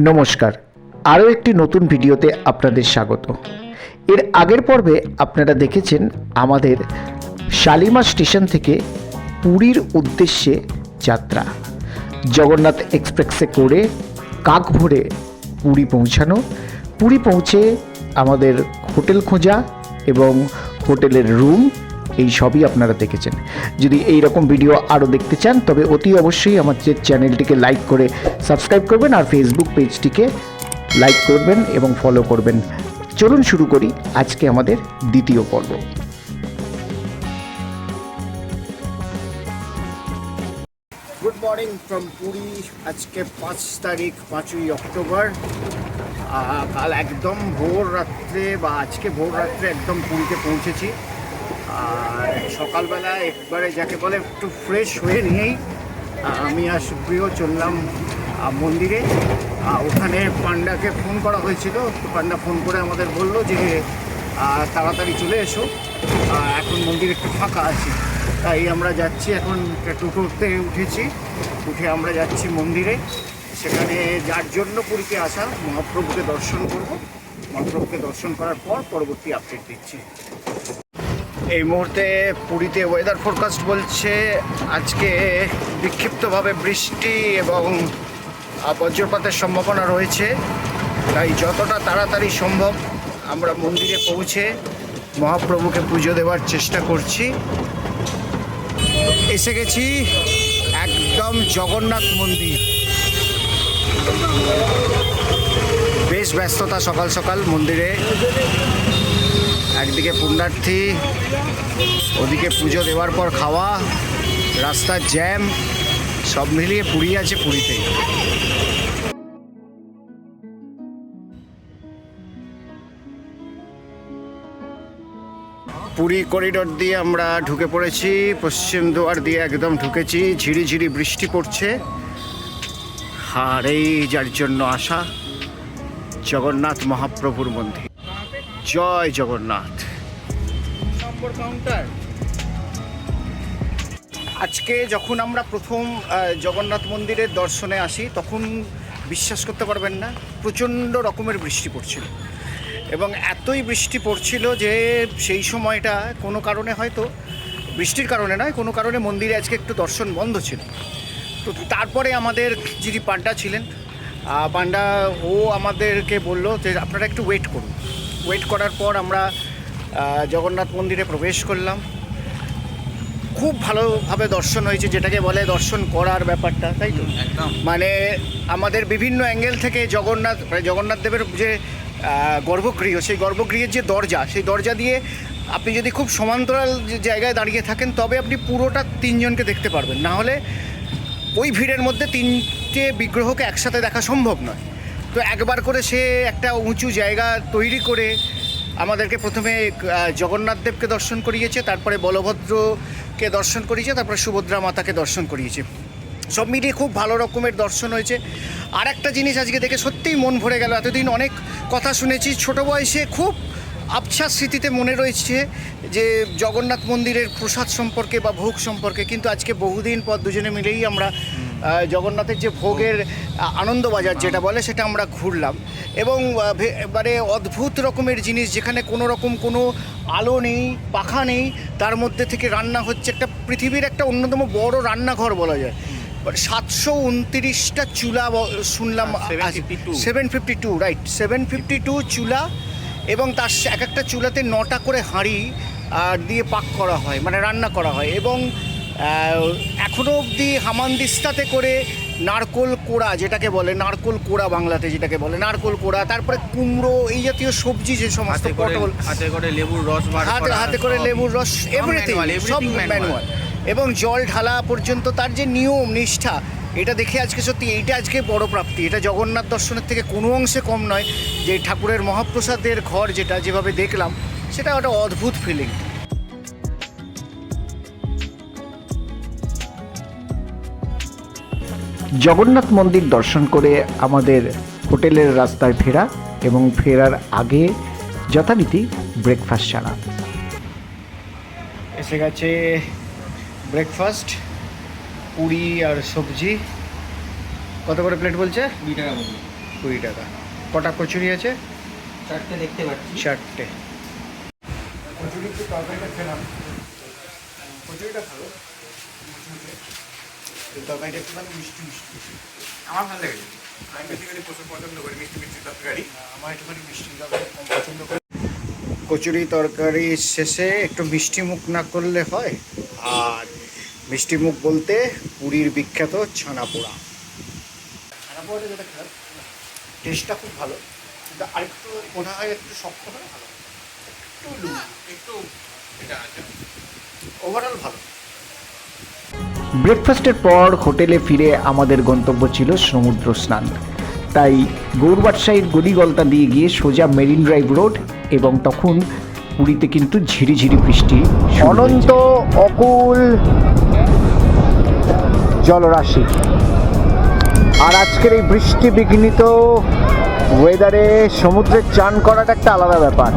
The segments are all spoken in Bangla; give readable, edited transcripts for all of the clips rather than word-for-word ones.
নমস্কার, আরও একটি নতুন ভিডিওতে আপনাদের স্বাগত। এর আগের পর্বে আপনারা দেখেছেন আমাদের শালিমার স্টেশন থেকে পুরীর উদ্দেশ্যে যাত্রা। জগন্নাথ এক্সপ্রেসে করে কাকভোরে পুরী পৌঁছানো, পুরী পৌঁছে আমাদের হোটেল খোঁজা এবং হোটেলের রুম, এই সবই আপনারা দেখেছেন। যদি এই রকম ভিডিও আরও দেখতে চান তবে অতি অবশ্যই আমাদের চ্যানেলটিকে লাইক করে সাবস্ক্রাইব করবেন আর ফেসবুক পেজটিকে লাইক করবেন এবং ফলো করবেন। চলুন শুরু করি আজকে আমাদের দ্বিতীয় পর্ব। Good morning from Puri. আজকে 5 তারিখ, 5ই অক্টোবর। কাল একদম ভোর রাত্রে বা আজকে ভোর রাত্রে একদম পুরীতে পৌঁছেছি। আর সকালবেলা একবারে যাকে বলে একটু ফ্রেশ হয়ে নিয়েই আমি আর সুপ্রিয় চললাম মন্দিরে। ওখানে পান্ডাকে ফোন করা হয়েছিল, তো পান্ডা ফোন করে আমাদের বললো যে তাড়াতাড়ি চলে এসো, এখন মন্দির একটু ফাঁকা আছে। তাই আমরা যাচ্ছি, এখন টোটোতে উঠেছি, উঠে আমরা যাচ্ছি মন্দিরে। সেখানে যার জন্য পুরীতে আসা, মহাপ্রভুকে দর্শন করব। মহাপ্রভুকে দর্শন করার পর পরবর্তী আপডেট দিচ্ছি। এই মুহূর্তে পুরীতে ওয়েদার ফোরকাস্ট বলছে আজকে বিক্ষিপ্তভাবে বৃষ্টি এবং বজ্রপাতের সম্ভাবনা রয়েছে। তাই যতটা তাড়াতাড়ি সম্ভব আমরা মন্দিরে পৌঁছে মহাপ্রভুকে পুজো দেওয়ার চেষ্টা করছি। এসে গেছি একদম জগন্নাথ মন্দির। বেশ ব্যস্ততা সকাল সকাল মন্দিরে, একদিকে পুণ্যার্থী, ওদিকে পুজো দেওয়ার পর খাওয়া, রাস্তার জ্যাম, সব মিলিয়ে পুরী আছে পুরীতেই। পুরী করিডোর দিয়ে আমরা ঢুকে পড়েছি, পশ্চিম দুয়ার দিয়ে একদম ঢুকেছি। ঝিরিঝিরি বৃষ্টি পড়ছে, আর এই যার জন্য আসা জগন্নাথ মহাপ্রভুর মন্দির। জয় জগন্নাথ। আজকে যখন আমরা প্রথম জগন্নাথ মন্দিরের দর্শনে আসি তখন বিশ্বাস করতে পারবেন না, প্রচণ্ড রকমের বৃষ্টি পড়ছিল এবং এতই বৃষ্টি পড়ছিল যে সেই সময়টা কোনো কারণে, হয়তো বৃষ্টির কারণে নয়, কোনো কারণে মন্দিরে আজকে একটু দর্শন বন্ধ ছিল। তো তারপরে আমাদের যিনি পান্ডা ছিলেন, পান্ডা ও আমাদেরকে বললো যে আপনারা একটু ওয়েট করুন। ওয়েট করার পর আমরা জগন্নাথ মন্দিরে প্রবেশ করলাম। খুব ভালোভাবে দর্শন হয়েছে, যেটাকে বলে দর্শন করার ব্যাপারটা, তাই তো? মানে আমাদের বিভিন্ন অ্যাঙ্গেল থেকে জগন্নাথ দেবের যে গর্ভগৃহ, সেই গর্ভগৃহের যে দরজা, সেই দরজা দিয়ে আপনি যদি খুব সমান্তরাল জায়গায় দাঁড়িয়ে থাকেন তবে আপনি পুরোটা তিনজনকে দেখতে পারবেন, না হলে ওই ভিড়ের মধ্যে তিনটে বিগ্রহকে একসাথে দেখা সম্ভব নয়। তো একবার করে সে একটা উঁচু জায়গা তৈরি করে আমাদেরকে প্রথমে জগন্নাথ দেবকে দর্শন করিয়েছে, তারপরে বলভদ্রকে দর্শন করিয়েছে, তারপরে সুভদ্রা মাতাকে দর্শন করিয়েছে। সব মিলিয়ে খুব ভালো রকমের দর্শন হয়েছে। আর একটা জিনিস আজকে দেখে সত্যিই মন ভরে গেল। এতদিন অনেক কথা শুনেছি, ছোটো বয়সে খুব আবছা স্মৃতিতে মনে রয়েছে যে জগন্নাথ মন্দিরের প্রসাদ সম্পর্কে বা ভোগ সম্পর্কে, কিন্তু আজকে বহুদিন পর দুজনে মিলেই আমরা জগন্নাথের যে ভোগের আনন্দবাজার যেটা বলে সেটা আমরা ঘুরলাম। এবং এবারে অদ্ভুত রকমের জিনিস, যেখানে কোনো রকম কোনো আলো নেই, পাখা নেই, তার মধ্যে থেকে রান্না হচ্ছে। একটা পৃথিবীর একটা অন্যতম বড় রান্নাঘর বলা যায়। 729টা চুলা শুনলাম, 752, রাইট, 752 চুলা, এবং তার এক একটা চুলাতে 9টা করে হাঁড়ি দিয়ে পাক করা হয়, মানে রান্না করা হয়। এবং এখনও অবধি হামানদিস্তাতে করে নারকোল কোড়া, যেটাকে বলে নারকোল কোড়া, বাংলাতে যেটাকে বলে নারকোল কোড়া, তারপরে কুমড়ো, এই জাতীয় সবজি, যে সমস্ত পটল, হাতে করে লেবুর রস, এভরিথিং সব ম্যানুয়াল, এবং জল ঢালা পর্যন্ত তার যে নিয়ম নিষ্ঠা, এটা দেখে আজকে সত্যি এইটা আজকে বড় প্রাপ্তি। এটা জগন্নাথ দর্শনের থেকে কোনো অংশে কম নয়। যে ঠাকুরের মহাপ্রসাদের ঘর যেটা যেভাবে দেখলাম, সেটা একটা অদ্ভুত ফিলিং। জগন্নাথ মন্দির দর্শন করে আমাদের হোটেলের রাস্তায় ফেরা এবং ফেরার আগে যথারীতি ব্রেকফাস্ট ছাড়া। এসে গেছে ব্রেকফাস্ট, পুরি আর সবজি। কত করে প্লেট বলছে? 20 টাকা। কটা কচুরি আছে? 4টে দেখতে পাচ্ছি। 4টে। কচুরি তো তরকারিটা খেলাম, কচুরিটা ভালো, তরকারিটা একটু মিষ্টি মিষ্টি। আমার ভালো লেগেছে, আমি বেসিক্যালি প্রচুর পছন্দ করি মিষ্টি মিষ্টি তরকারি। আমার একটুখানি মিষ্টি তরকারি কম পছন্দ করি। কচুরি তরকারি শেষে একটু মিষ্টি মুখ না করলে হয়। আর মিষ্টি মুখ বলতে পুরীর বিখ্যাত ছানা পোড়া। ছানা পোড়াটা যেটা খেলাম টেস্টটা খুব ভালো, কিন্তু আরেকটু মনে হয় একটু শক্ত হলে ভালো, একটু লুজ, একটু এটা আছে। ওভারঅল ভালো। ব্রেকফাস্টের পর হোটেলে ফিরে আমাদের গন্তব্য ছিল সমুদ্র স্নান। তাই গৌরবাদশাহীর গলিগলতা দিয়ে গিয়ে সোজা মেরিন ড্রাইভ রোড, এবং তখন পুরীতে কিন্তু ঝিরিঝিরি বৃষ্টি, অনন্ত অকুল জলরাশি। আর আজকের এই বৃষ্টি বিঘ্নিত ওয়েদারে সমুদ্রে চান করাটা একটা আলাদা ব্যাপার।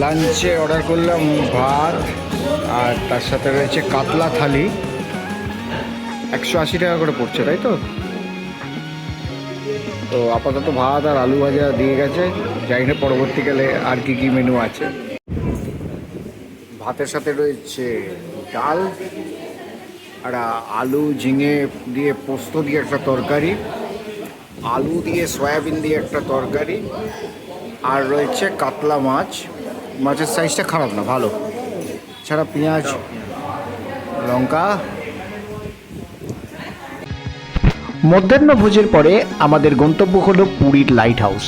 লাঞ্চে অর্ডার করলাম ভাত, আর তার সাথে রয়েছে কাতলা থালি। 180 টাকা করে পড়ছে, তাই তো? তো আপাতত ভাত আর আলু ভাজা দিয়ে গেছে, জানি না পরবর্তীকালে আর কি কি মেনু আছে। ভাতের সাথে রয়েছে ডাল, আর আলু ঝিঙে দিয়ে পোস্ত দিয়ে একটা তরকারি, আলু দিয়ে সয়াবিন দিয়ে একটা তরকারি, আর রয়েছে কাতলা মাছ। মাছের সাইজটা খারাপ না, ভালো। ছাড়া পেঁয়াজ লঙ্কা। মধ্যাহ্নভোজের পরে আমাদের গন্তব্য হলো পুরীর লাইট হাউস।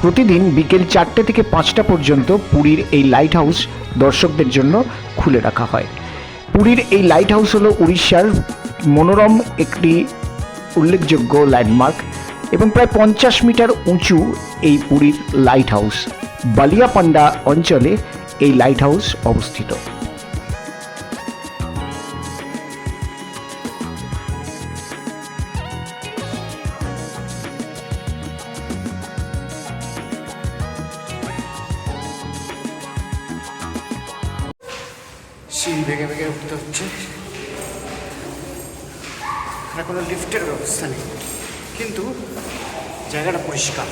প্রতিদিন বিকেল 4টে থেকে 5টা পর্যন্ত পুরীর এই লাইট হাউস দর্শকদের জন্য খুলে রাখা হয়। পুরীর এই লাইট হাউস হলো উড়িষ্যার মনোরম একটি উল্লেখযোগ্য ল্যান্ডমার্ক, এবং প্রায় 50 মিটার উঁচু এই পুরীর লাইট হাউস। বালিয়াপান্ডা অঞ্চলে এই লাইট হাউস অবস্থিত। সিঁড়ি ভেঙে ভেঙে উঠতে হচ্ছে। এখানে কোনো লিফটের ব্যবস্থা নেই, কিন্তু জায়গাটা পরিষ্কার।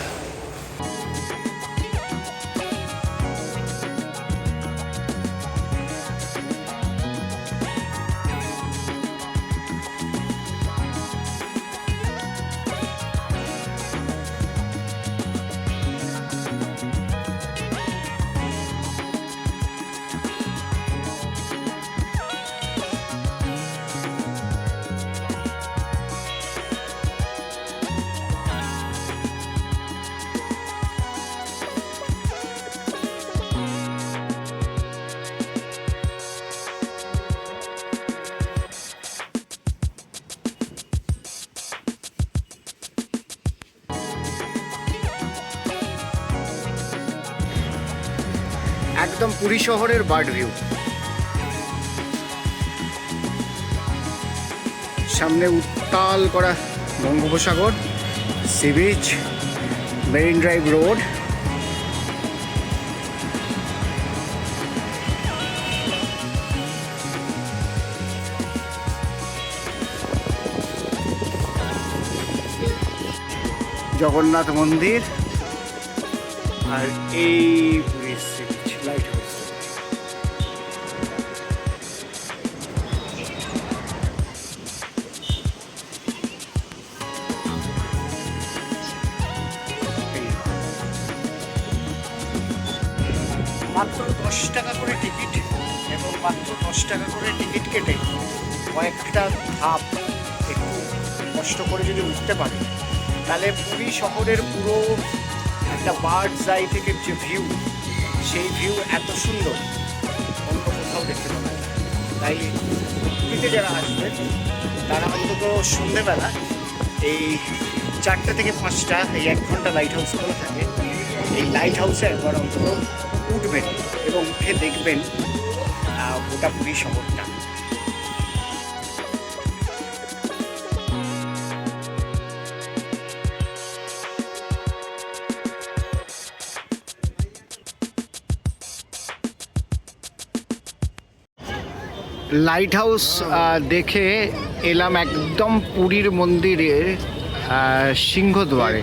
একদম পুরী শহরের বার্ড ভিউ। সামনে উত্তাল করা বঙ্গোপসাগর, sea beach, marine drive road. Jagannath মন্দির, আর এই পুরীর সি বিচ লাইট হাউস। মাত্র 10 টাকা করে টিকিট, এবং মাত্র 10 টাকা করে টিকিট কেটে কয়েকটা ধাপ একটু কষ্ট করে যদি উঠতে পারে, তাহলে পুরী শহরের পুরো একটা বার্ডস আই থেকে যে ভিউ, সেই ভিউ এত সুন্দর অন্য কোথাও দেখতে পাবেন না। তাই পুরীতে যারা আসবেন তারা অন্তত সন্ধ্যেবেলা এই 4টে থেকে 5টা এই 1 ঘন্টা লাইট হাউস খোলা থাকে, এই লাইট হাউসে একবার অন্তত উঠবেন এবং উঠে দেখবেন গোটা পুরী শহরটা। লাইট হাউস দেখে এলাম একদম পুরীর মন্দিরের সিংহদ্বারে।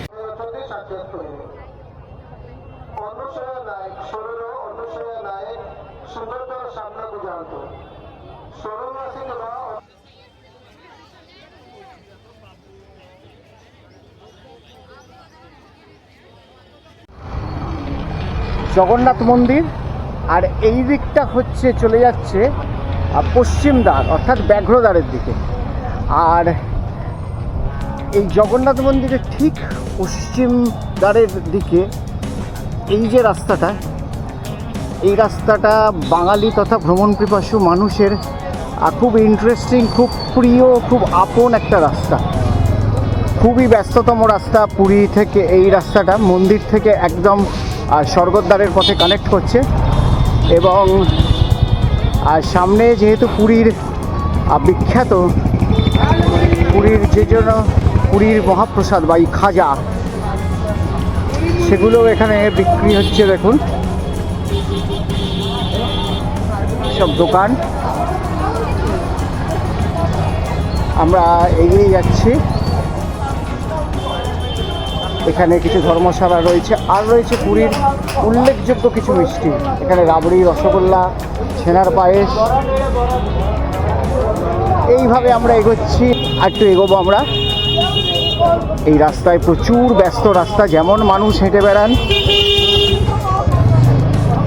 জগন্নাথ মন্দির, আর এই দিকটা হচ্ছে চলে যাচ্ছে পশ্চিম দ্বার অর্থাৎ ব্যাঘ্রদ্বারের দিকে। আর এই জগন্নাথ মন্দিরের ঠিক পশ্চিম দ্বারের দিকে এই যে রাস্তাটা, এই রাস্তাটা বাঙালি তথা ভ্রমণ পিপাসু মানুষের খুব ইন্টারেস্টিং, খুব প্রিয়, খুব আপন একটা রাস্তা। খুবই ব্যস্ততম রাস্তা পুরী থেকে। এই রাস্তাটা মন্দির থেকে একদম স্বর্গদ্বারের পথে কানেক্ট করছে। এবং সামনে যেহেতু পুরীর বিখ্যাত, পুরীর যে জন্য পুরীর মহাপ্রসাদ বা এই খাজা, সেগুলো এখানে বিক্রি হচ্ছে। দেখুন সব দোকান। আমরা এগিয়ে যাচ্ছি। এখানে কিছু ধর্মশালা রয়েছে, আর রয়েছে পুরীর উল্লেখযোগ্য কিছু মিষ্টি। এখানে রাবড়ি, রসগোল্লা, ছেনার পায়েস। এইভাবে আমরা এগোচ্ছি, আর একটু এগোবো আমরা। এই রাস্তায় প্রচুর ব্যস্ত রাস্তা, যেমন মানুষ হেঁটে বেড়ান।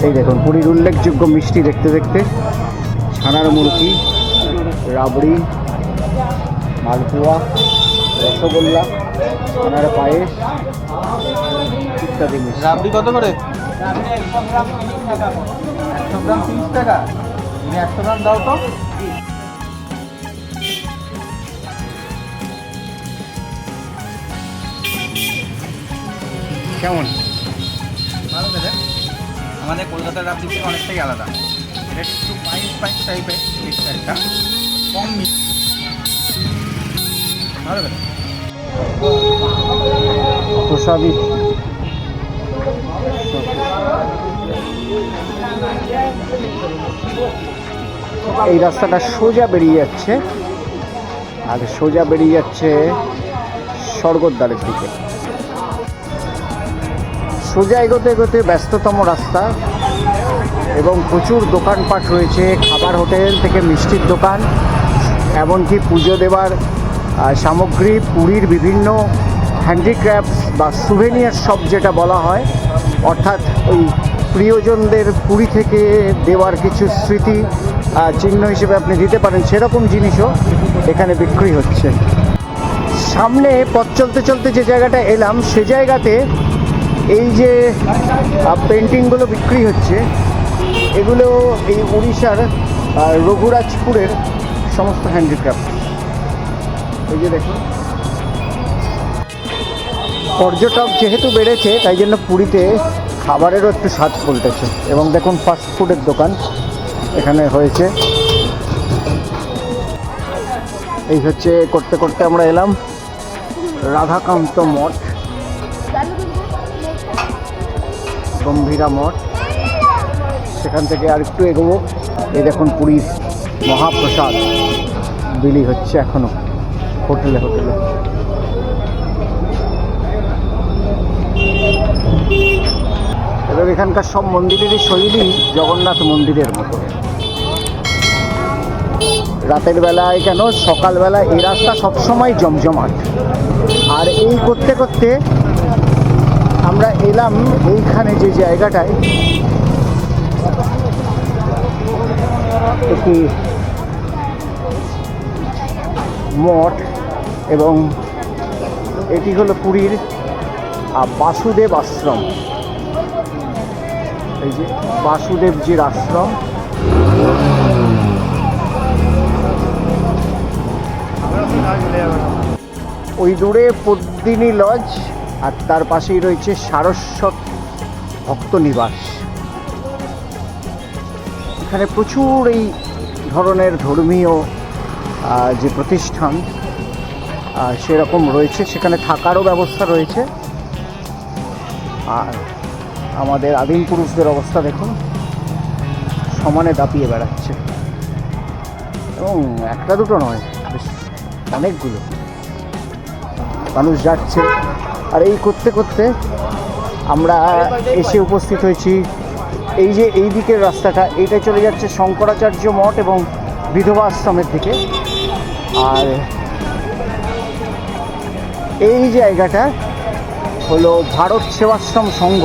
এই দেখুন পুরীর উল্লেখযোগ্য মিষ্টি দেখতে দেখতে ছানার মুরকি, রাবড়ি, মালপোয়া, রসগোল্লা, ছানার পায়েস ইত্যাদি মিষ্টি। রাবড়ি কত করে? 100 গ্রাম 30 টাকা। 100 গ্রাম দাও তো। কেমন? ভালো খেতে। আমাদের কলকাতার রাবড়ি থেকে অনেকটাই আলাদা। এটা একটু পাইস টাইপের, একটা কম মিষ্টি। ভালো খেতে। প্রসাদী। এই রাস্তাটা সোজা বেরিয়ে যাচ্ছে, আর সোজা বেরিয়ে যাচ্ছে স্বর্গদ্বারের দিকে। সোজা এগোতে এগোতে ব্যস্ততম রাস্তা, এবং প্রচুর দোকানপাট রয়েছে। খাবার হোটেল থেকে মিষ্টির দোকান, এমনকি পুজো দেবার সামগ্রী, পুরীর বিভিন্ন হ্যান্ডিক্রাফটস বা সুভেনিয়ার শপ যেটা বলা হয়, অর্থাৎ ওই প্রিয়জনদের পুরী থেকে দেওয়ার কিছু স্মৃতি চিহ্ন হিসেবে আপনি দিতে পারেন, সেরকম জিনিসও এখানে বিক্রি হচ্ছে। সামনে পথ চলতে চলতে যে জায়গাটা এলাম, সে জায়গাতে এই যে পেন্টিংগুলো বিক্রি হচ্ছে, এগুলো এই উড়িষ্যার রঘুরাজপুরের সমস্ত হ্যান্ডিক্রাফট। এই যে দেখুন, পর্যটক যেহেতু বেড়েছে, তাই জন্য পুরীতে খাবারেরও একটু স্বাদ পল্টেছে। এবং দেখুন ফাস্ট ফুডের দোকান এখানে হয়েছে। এই হচ্ছে করতে করতে আমরা এলাম রাধাকান্ত মঠ, গম্ভীরা মঠ। সেখান থেকে আর একটু এগোবো। এই দেখুন পুরীর মহাপ্রসাদ বিলি হচ্ছে এখনো হোটেলে হোটেলে। এবার এখানকার সব মন্দিরেরই শৈলী জগন্নাথ মন্দিরের মতো। রাতের বেলায় কেন, সকালবেলা এই রাস্তা সবসময় জমজমাট। আর এই করতে করতে আমরা এলাম এইখানে যে জায়গাটায় একটি মঠ, এবং এটি হলো পুরীর বাসুদেব আশ্রম। এই যে বাসুদেবজির আশ্রম। ওই দূরে পদ্মিনী লজ, আর তার পাশেই রয়েছে সারস্বত ভক্ত নিবাস। এখানে প্রচুর এই ধরনের ধর্মীয় যে প্রতিষ্ঠান সেরকম রয়েছে, সেখানে থাকারও ব্যবস্থা রয়েছে। আর আমাদের আদিম পুরুষদের অবস্থা দেখুন, সমানে দাপিয়ে বেড়াচ্ছে, এবং একটা দুটো নয়, বেশ অনেকগুলো মানুষ যাচ্ছে। আর এই করতে করতে আমরা এসে উপস্থিত হয়েছি এই যে এই দিকের রাস্তাটা, এইটা চলে যাচ্ছে শঙ্করাচার্য মঠ এবং বিধবা আশ্রমের দিকে। আর এই জায়গাটা হলো ভারত সেবাশ্রম সংঘ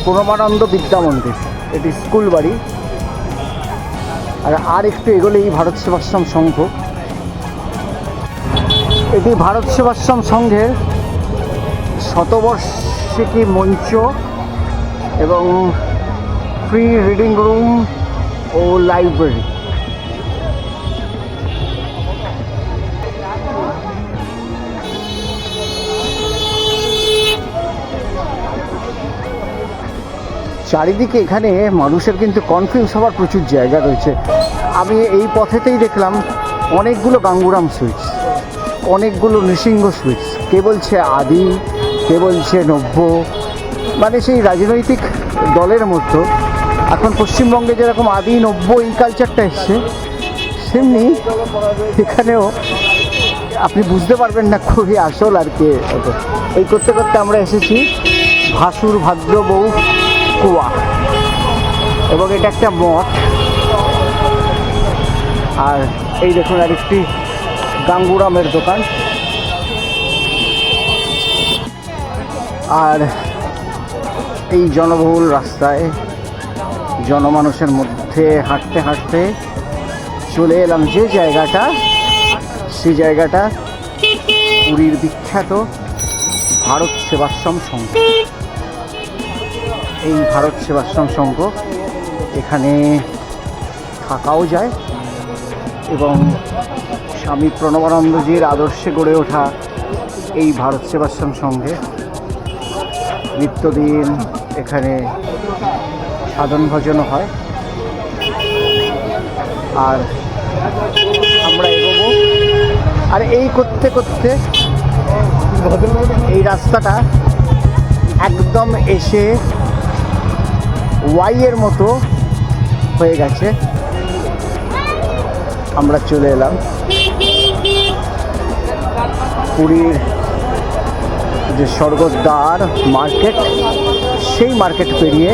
প্রণবানন্দ বিদ্যা মন্দির, এটি স্কুল বাড়ি। আর একটু এগোলেই ভারত সেবাশ্রম সংঘ। এটি ভারত সেবাশ্রম সংঘের শতবর্ষিকী মঞ্চ এবং ফ্রি রিডিং রুম ও লাইব্রেরি। চারিদিকে এখানে মানুষের কিন্তু কনফিউজ হওয়ার প্রচুর জায়গা রয়েছে। আমি এই পথেতেই দেখলাম অনেকগুলো গাঙ্গুরাম সুইটস, অনেকগুলো নৃসিংহ সুইটস। কে বলছে আদি, কে বলছে নব্য, মানে সেই রাজনৈতিক দলের মতো এখন পশ্চিমবঙ্গে যেরকম আদি নব্য এই কালচারটা এসছে, সেমনি এখানেও আপনি বুঝতে পারবেন না খুবই আসল আর কে। এই করতে করতে আমরা এসেছি ভাসুর ভাদ্র বউ কুয়া, এবং এটা একটা মঠ। আর এই দেখুন আরেকটি গাঙ্গুরামের দোকান। আর এই জনবহুল রাস্তায় জনমানুষের মধ্যে হাঁটতে হাঁটতে চলে এলাম যে জায়গাটা, সেই জায়গাটা পুরীর বিখ্যাত ভারত সেবাশ্রম সংঘ। এই ভারত সেবাশ্রম সংঘ, এখানে থাকাও যায় এবং স্বামী প্রণবানন্দজির আদর্শে গড়ে ওঠা এই ভারত সেবাশ্রম সংঘে নিত্যদিন এখানে সাধন ভজনও হয়। আর আমরা এগোবো। আর এই করতে করতে এই রাস্তাটা একদম এসে ওয়াইয়ের মতো হয়ে গেছে। আমরা চলে এলাম পুরীর যে স্বর্গদ্বার মার্কেট, সেই মার্কেট পেরিয়ে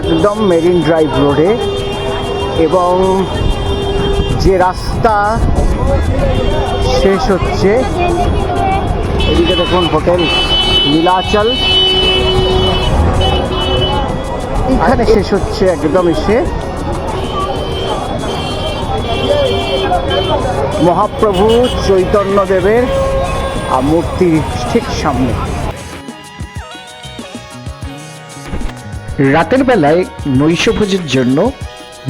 একদম মেরিন ড্রাইভ রোডে। এবং যে রাস্তা শেষ হচ্ছে, এদিকে দেখুন হোটেল নীলাচল, এখানে শেষ হচ্ছে একদম এসে মহাপ্রভু চৈতন্যদেবের মূর্তির ঠিক সামনে। রাতের বেলায় নৈশভোজের জন্য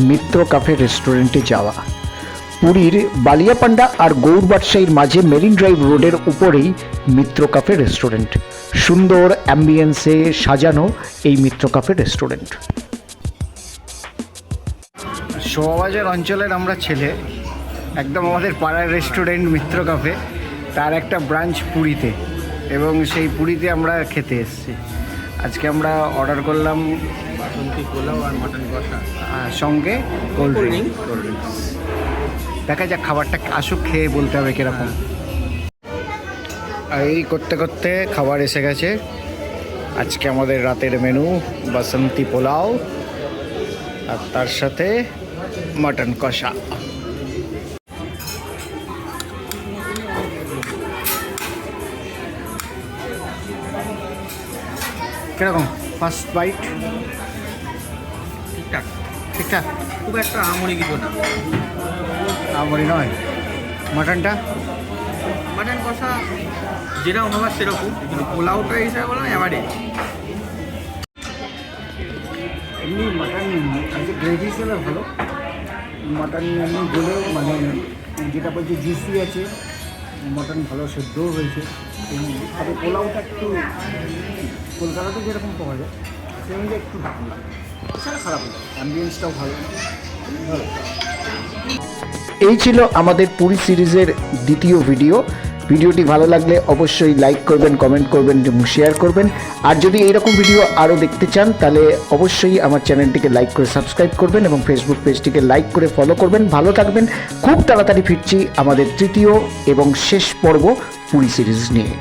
মিত্র কাফে রেস্টুরেন্টে যাওয়া। পুরীর বালিয়াপান্ডা আর গৌরবাদশাহীর মাঝে মেরিন ড্রাইভ রোডের উপরেই মিত্র কাফে রেস্টুরেন্ট। সুন্দর অ্যাম্বিয়েন্সে সাজানো এই মিত্র কাফে রেস্টুরেন্ট। শোভাবাজার অঞ্চলের আমরা ছেলে, একদম আমাদের পাড়ার রেস্টুরেন্ট মিত্র কাফে, তার একটা ব্রাঞ্চ পুরীতে, এবং সেই পুরীতে আমরা খেতে এসেছি। আজকে আমরা অর্ডার করলাম বাসন্তী পোলাও আর মাটন কষা, সঙ্গে কোল্ড ড্রিঙ্কস। দেখা যাক খাবারটা আসুক, খেয়ে বলতে হবে কীরকম। আর এই করতে করতে খাবার এসে গেছে। আজকে আমাদের রাতের মেনু বাসন্তী পোলাও আর তার সাথে মাটন কষা। কিরকম ফার্স্ট বাইট? ঠিকঠাক ঠিকঠাক, খুব একটা আমরি কিছু না। আমরি নয়। মাটনটা মাটন কষা যেটা অনুবাদ সেরকম, কিন্তু পোলাওটা হিসাবে বললাম এভারেজ। এমনি মাটন আজকে গ্রেভি ছিল ভালো, মাটন এমনি গলেও মানে যেটা বলছে জুসি আছে, মটন ভালো সেদ্ধও হয়েছে। তবে পোলাওটা একটু কলকাতাতে যেরকম পাওয়া যায় সেরকম একটু দাম লাগে, সেটা খারাপ না, অ্যাম্বিয়েন্সটাও ভালো ভালো। এই ছিল আমাদের পুরী সিরিজের দ্বিতীয় ভিডিওটি ভালো লাগলে অবশ্যই লাইক করবেন, কমেন্ট করবেন এবং শেয়ার করবেন। আর যদি এইরকম ভিডিও আরও দেখতে চান তাহলে অবশ্যই আমার চ্যানেলটিকে লাইক করে সাবস্ক্রাইব করবেন এবং ফেসবুক পেজটিকে লাইক করে ফলো করবেন। ভালো থাকবেন। খুব তাড়াতাড়ি ফিরছি আমাদের তৃতীয় এবং শেষ পর্ব পুরী সিরিজ নিয়ে।